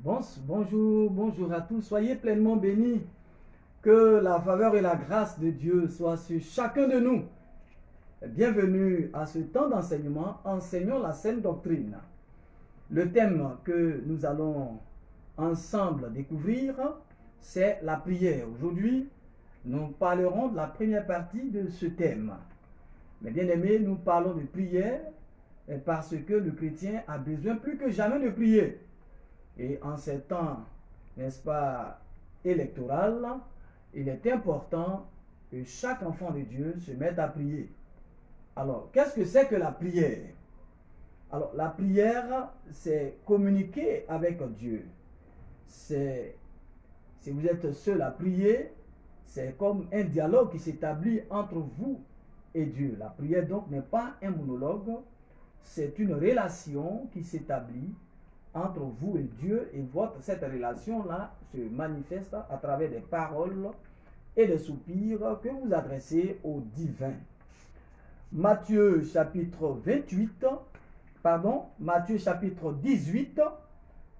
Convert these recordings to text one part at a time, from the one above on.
Bonjour à tous. Soyez pleinement bénis. Que la faveur et la grâce de Dieu soient sur chacun de nous. Bienvenue à ce temps d'enseignement, enseignons la saine doctrine. Le thème que nous allons ensemble découvrir, c'est la prière. Aujourd'hui, nous parlerons de la première partie de ce thème. Mais bien aimés, nous parlons de prière parce que le chrétien a besoin plus que jamais de prier. Et en ces temps, n'est-ce pas, électoral, il est important que chaque enfant de Dieu se mette à prier. Alors, qu'est-ce que c'est que la prière? Alors, la prière, c'est communiquer avec Dieu. Si vous êtes seul à prier, c'est comme un dialogue qui s'établit entre vous et Dieu. La prière, donc, n'est pas un monologue, c'est une relation qui s'établit entre vous et Dieu, et cette relation-là se manifeste à travers des paroles et des soupirs que vous adressez au divin. Matthieu chapitre 18,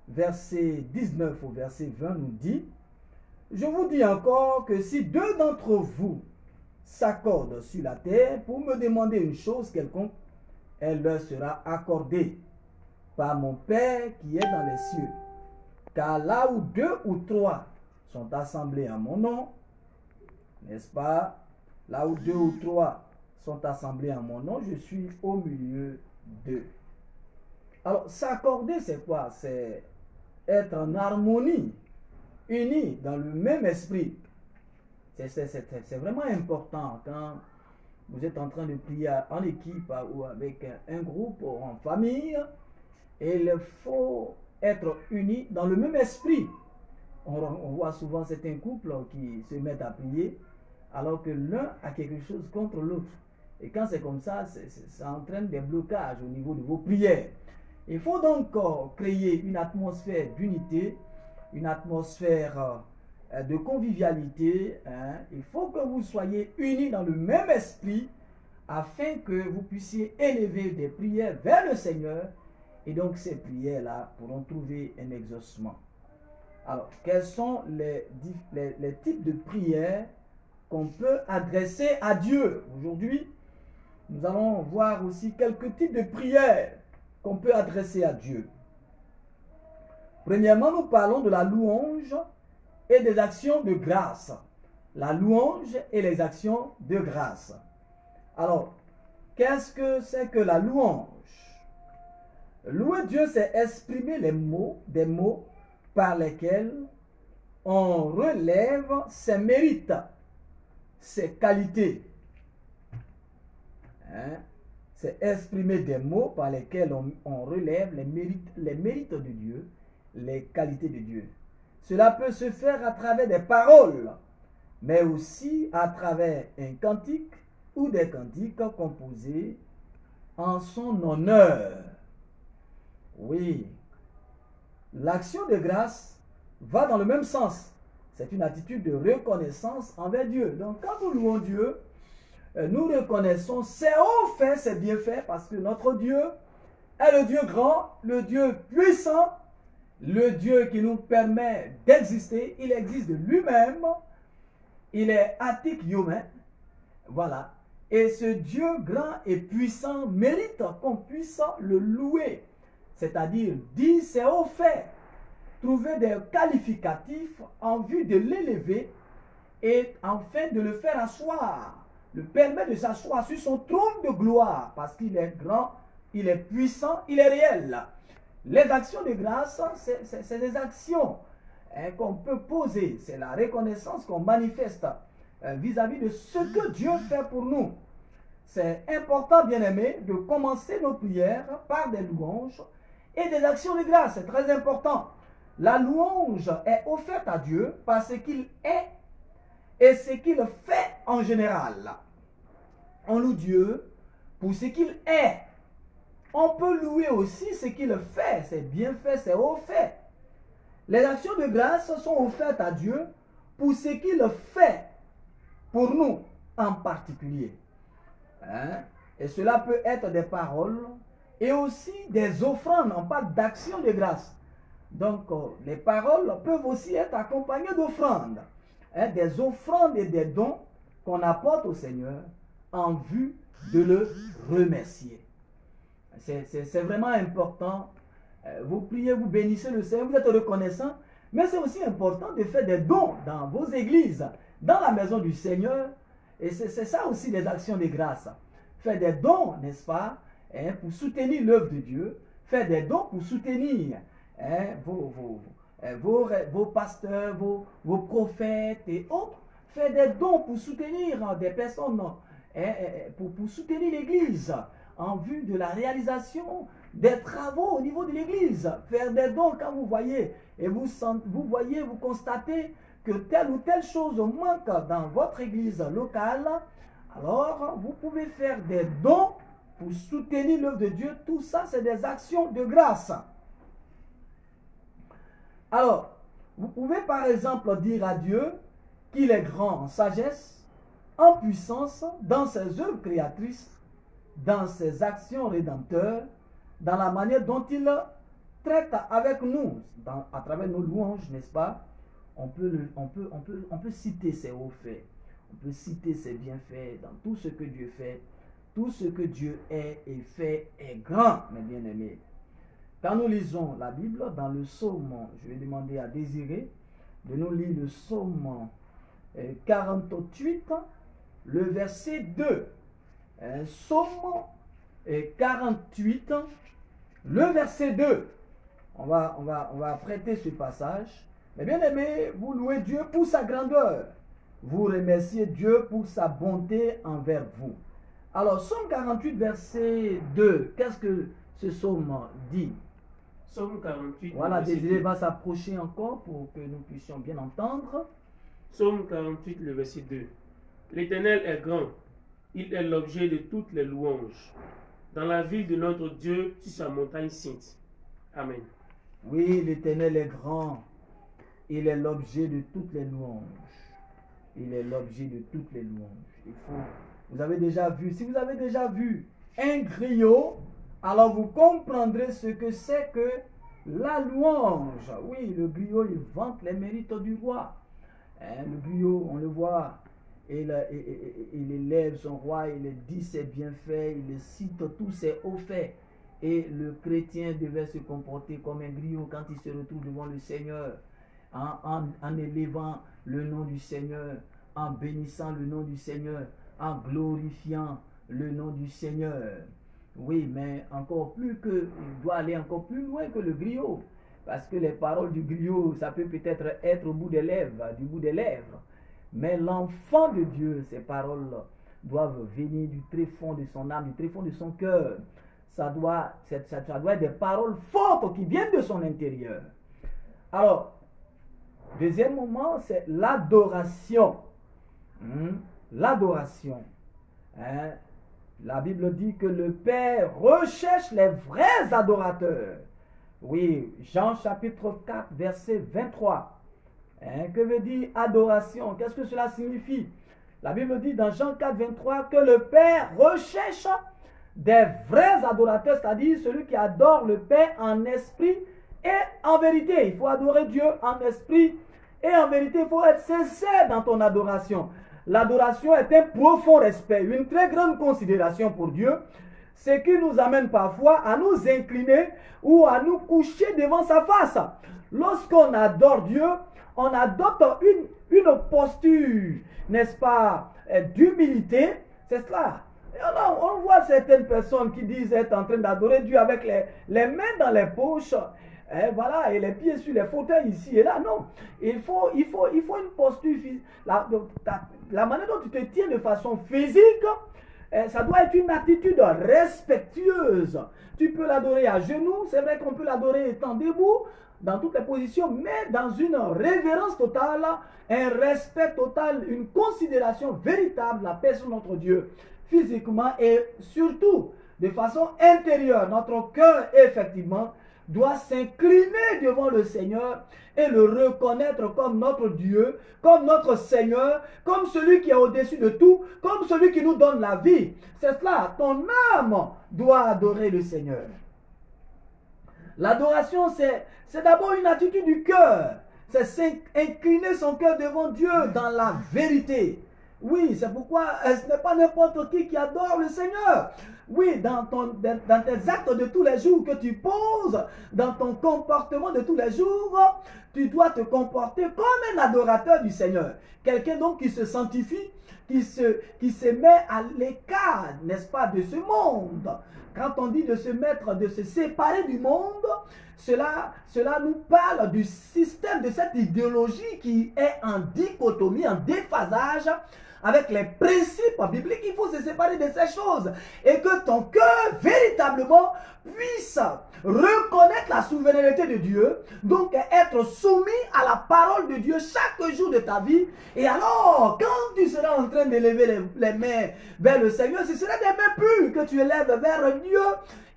verset 19 au verset 20 nous dit: je vous dis encore que si deux d'entre vous s'accordent sur la terre pour me demander une chose quelconque, elle leur sera accordée par mon Père qui est dans les cieux. Car là où deux ou trois sont assemblés en mon nom, n'est-ce pas? Là où deux ou trois sont assemblés en mon nom, je suis au milieu d'eux. Alors, s'accorder, c'est quoi? C'est être en harmonie, unis dans le même esprit. C'est vraiment important quand vous êtes en train de prier en équipe ou avec un groupe ou en famille. Et il faut être unis dans le même esprit. On voit souvent certains couples qui se mettent à prier alors que l'un a quelque chose contre l'autre. Et quand c'est comme ça entraîne des blocages au niveau de vos prières. Il faut donc créer une atmosphère d'unité, une atmosphère de convivialité. Il faut que vous soyez unis dans le même esprit afin que vous puissiez élever des prières vers le Seigneur. Et donc ces prières-là pourront trouver un exaucement. Alors, quels sont les types de prières qu'on peut adresser à Dieu? Aujourd'hui, nous allons voir aussi quelques types de prières qu'on peut adresser à Dieu. Premièrement, nous parlons de la louange et des actions de grâce. La louange et les actions de grâce. Alors, qu'est-ce que c'est que la louange? Louer Dieu, c'est exprimer des mots par lesquels on relève ses mérites, ses qualités. C'est exprimer des mots par lesquels on relève les mérites de Dieu, les qualités de Dieu. Cela peut se faire à travers des paroles, mais aussi à travers un cantique ou des cantiques composés en son honneur. Oui, l'action de grâce va dans le même sens. C'est une attitude de reconnaissance envers Dieu. Donc quand nous louons Dieu, nous reconnaissons ses hauts faits, ses bienfaits, parce que notre Dieu est le Dieu grand, le Dieu puissant, le Dieu qui nous permet d'exister. Il existe de lui-même. Il est Atik Yomen. Voilà. Et ce Dieu grand et puissant mérite qu'on puisse le louer. C'est-à-dire dire ses hauts faits, trouver des qualificatifs en vue de l'élever et enfin de le faire asseoir, le permettre de s'asseoir sur son trône de gloire parce qu'il est grand, il est puissant, il est réel. Les actions de grâce, c'est des actions qu'on peut poser, c'est la reconnaissance qu'on manifeste vis-à-vis de ce que Dieu fait pour nous. C'est important, bien aimé, de commencer nos prières par des louanges et des actions de grâce. C'est très important. La louange est offerte à Dieu par ce qu'il est et ce qu'il fait en général. On loue Dieu pour ce qu'il est. On peut louer aussi ce qu'il fait, ses bienfaits, ses hauts faits. Les actions de grâce sont offertes à Dieu pour ce qu'il fait pour nous en particulier. Et cela peut être des paroles et aussi des offrandes. On parle d'action de grâce. Donc, les paroles peuvent aussi être accompagnées d'offrandes. Des offrandes et des dons qu'on apporte au Seigneur en vue de le remercier. C'est vraiment important. Vous priez, vous bénissez le Seigneur, vous êtes reconnaissant, mais c'est aussi important de faire des dons dans vos églises, dans la maison du Seigneur. Et c'est ça aussi les actions de grâce. Faire des dons, n'est-ce pas, pour soutenir l'œuvre de Dieu. Faire des dons pour soutenir vos pasteurs, vos prophètes et autres. Faire des dons pour soutenir des personnes, pour soutenir l'Église en vue de la réalisation des travaux au niveau de l'Église. Faire des dons quand vous voyez et vous constatez que telle ou telle chose manque dans votre Église locale, alors vous pouvez faire des dons pour soutenir l'œuvre de Dieu. Tout ça, c'est des actions de grâce. Alors, vous pouvez par exemple dire à Dieu qu'il est grand en sagesse, en puissance, dans ses œuvres créatrices, dans ses actions rédempteurs, dans la manière dont il traite avec nous, à travers nos louanges, n'est-ce pas? On peut citer ses hauts faits, on peut citer ses bienfaits dans tout ce que Dieu fait. Tout ce que Dieu est et fait est grand, mes bien-aimés. Quand nous lisons la Bible, dans le psaume, je vais demander à Désiré de nous lire le psaume 48, le verset 2. Psaume 48, le verset 2. On va prêter ce passage. Mais bien aimé, vous louez Dieu pour sa grandeur. Vous remerciez Dieu pour sa bonté envers vous. Alors, psaume 48, verset 2. Qu'est-ce que ce psaume dit? Psaume 48. Voilà, Désiré va s'approcher encore pour que nous puissions bien entendre. Psaume 48, le verset 2. L'Éternel est grand. Il est l'objet de toutes les louanges. Dans la ville de notre Dieu, sur sa montagne sainte. Amen. Oui, l'Éternel est grand. Il est l'objet de toutes les louanges. Il est l'objet de toutes les louanges. Vous avez déjà vu, si vous avez déjà vu un griot, alors vous comprendrez ce que c'est que la louange. Oui, le griot, il vante les mérites du roi. Le griot, on le voit, il élève son roi, il dit ses bienfaits, il cite tous ses hauts faits. Et le chrétien devait se comporter comme un griot quand il se retrouve devant le Seigneur, en élevant le nom du Seigneur, en bénissant le nom du Seigneur, en glorifiant le nom du Seigneur. Oui, mais il doit aller encore plus loin que le griot. Parce que les paroles du griot, ça peut peut-être être au bout des lèvres, du bout des lèvres. Mais l'enfant de Dieu, ces paroles doivent venir du tréfonds de son âme, du tréfonds de son cœur. Ça doit être des paroles fortes qui viennent de son intérieur. Alors, deuxième moment, c'est l'adoration. L'adoration. La Bible dit que le Père recherche les vrais adorateurs. Oui, Jean chapitre 4, verset 23. Que veut dire adoration? Qu'est-ce que cela signifie? La Bible dit dans Jean 4, 23 que le Père recherche des vrais adorateurs, c'est-à-dire celui qui adore le Père en esprit et en vérité. Il faut adorer Dieu en esprit et en vérité. Il faut être sincère dans ton adoration. L'adoration est un profond respect, une très grande considération pour Dieu, ce qui nous amène parfois à nous incliner ou à nous coucher devant sa face. Lorsqu'on adore Dieu, on adopte une posture, n'est-ce pas, d'humilité. C'est cela. Et alors, on voit certaines personnes qui disent être en train d'adorer Dieu avec les mains dans les poches, et voilà, et les pieds sur les fauteuils ici et là. Non, il faut une posture physique. La manière dont tu te tiens de façon physique, ça doit être une attitude respectueuse. Tu peux l'adorer à genoux, c'est vrai qu'on peut l'adorer étant debout, dans toutes les positions, mais dans une révérence totale, un respect total, une considération véritable de la personne de notre Dieu, physiquement et surtout de façon intérieure. Notre cœur, effectivement, doit s'incliner devant le Seigneur et le reconnaître comme notre Dieu, comme notre Seigneur, comme celui qui est au-dessus de tout, comme celui qui nous donne la vie. C'est cela, ton âme doit adorer le Seigneur. L'adoration, c'est d'abord une attitude du cœur. C'est incliner son cœur devant Dieu dans la vérité. Oui, c'est pourquoi ce n'est pas n'importe qui adore le Seigneur. Oui, dans tes actes de tous les jours que tu poses, dans ton comportement de tous les jours, tu dois te comporter comme un adorateur du Seigneur. Quelqu'un donc qui se sanctifie, qui se met à l'écart, n'est-ce pas, de ce monde. Quand on dit de se mettre, de se séparer du monde, cela nous parle du système, de cette idéologie qui est en dichotomie, en déphasage avec les principes bibliques. Il faut se séparer de ces choses et que ton cœur véritablement puisse reconnaître la souveraineté de Dieu, donc être soumis à la parole de Dieu chaque jour de ta vie. Et alors, quand tu seras en train d'élever les mains vers le Seigneur, ce sera des mains pures que tu élèves vers Dieu.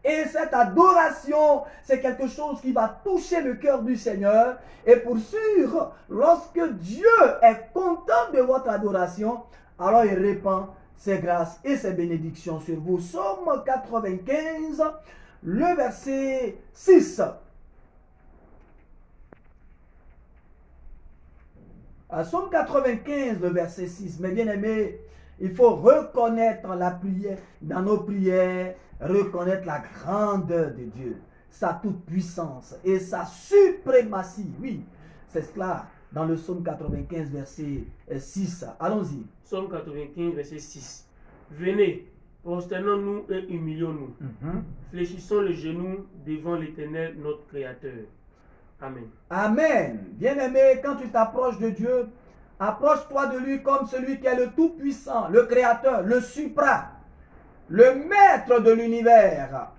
Et cette adoration, c'est quelque chose qui va toucher le cœur du Seigneur. Et pour sûr, lorsque Dieu est content de votre adoration, alors il répand ses grâces et ses bénédictions sur vous. Psaume 95, le verset 6. Psaume 95, le verset 6. Mes bien-aimés, il faut reconnaître la prière, dans nos prières, reconnaître la grandeur de Dieu, sa toute-puissance et sa suprématie. Oui, c'est cela dans le psaume 95, verset 6. Allons-y. Psaume 95, verset 6. Venez, prosternons-nous et humilions-nous. Fléchissons le genou devant l'Éternel, notre Créateur. Amen. Amen. Bien-aimé, quand tu t'approches de Dieu, approche-toi de lui comme celui qui est le Tout-Puissant, le Créateur, le Supra, le Maître de l'univers.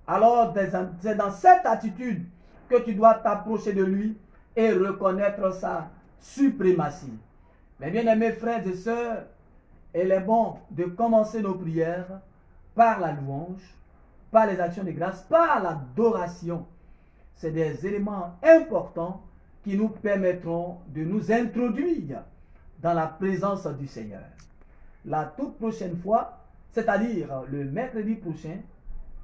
Alors, c'est dans cette attitude que tu dois t'approcher de lui et reconnaître sa suprématie. Mes bien-aimés frères et sœurs, il est bon de commencer nos prières par la louange, par les actions de grâce, par l'adoration. C'est des éléments importants qui nous permettront de nous introduire dans la présence du Seigneur. La toute prochaine fois, c'est-à-dire le mercredi prochain,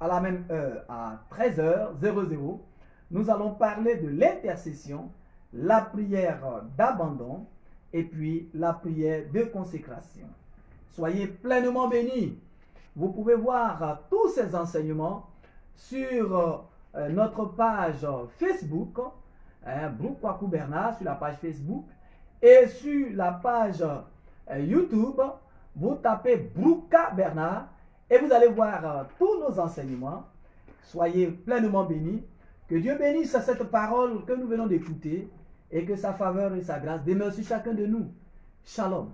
à la même heure, à 13h00, nous allons parler de l'intercession, la prière d'abandon et puis la prière de consécration. Soyez pleinement bénis. Vous pouvez voir tous ces enseignements sur notre page Facebook, Brooke Kwaku Bernard, sur la page Facebook, et sur la page YouTube, vous tapez Brooka Bernard et vous allez voir tous nos enseignements. Soyez pleinement bénis. Que Dieu bénisse cette parole que nous venons d'écouter et que sa faveur et sa grâce demeurent sur chacun de nous. Shalom.